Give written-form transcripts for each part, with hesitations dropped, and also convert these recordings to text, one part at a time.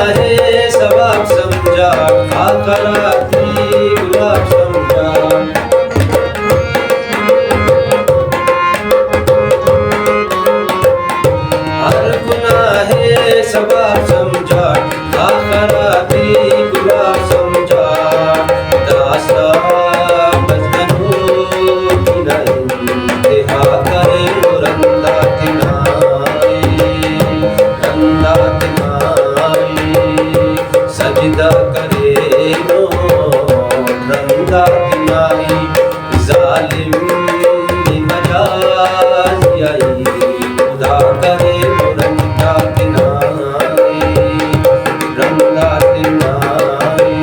है सवाब समझा, आखराती गुलाब समझा। हर गुनाह है सवाब समझा, आखराती गुलाब समझा। दासा बजनू बिना इंतहा करे रंदा तिनाई, रंदा तिनाई। सजदा करे नो रंदा तिनाई, जालिम नी मजाज आई, खुदा करे रंदा तिनाई, रंदा तिनाई।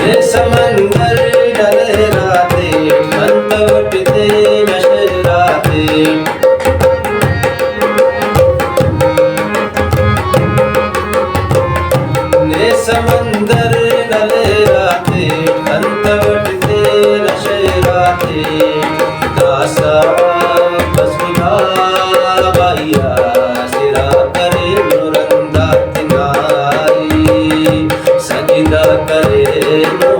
ये समंदर डले राते, मन तड़पते नशे राते। ये समंदर डले राते, मन तड़पते नशे राते। दासा बस खुदा बाइया सिरा करे रंदा तिनाई, सजदा करे नो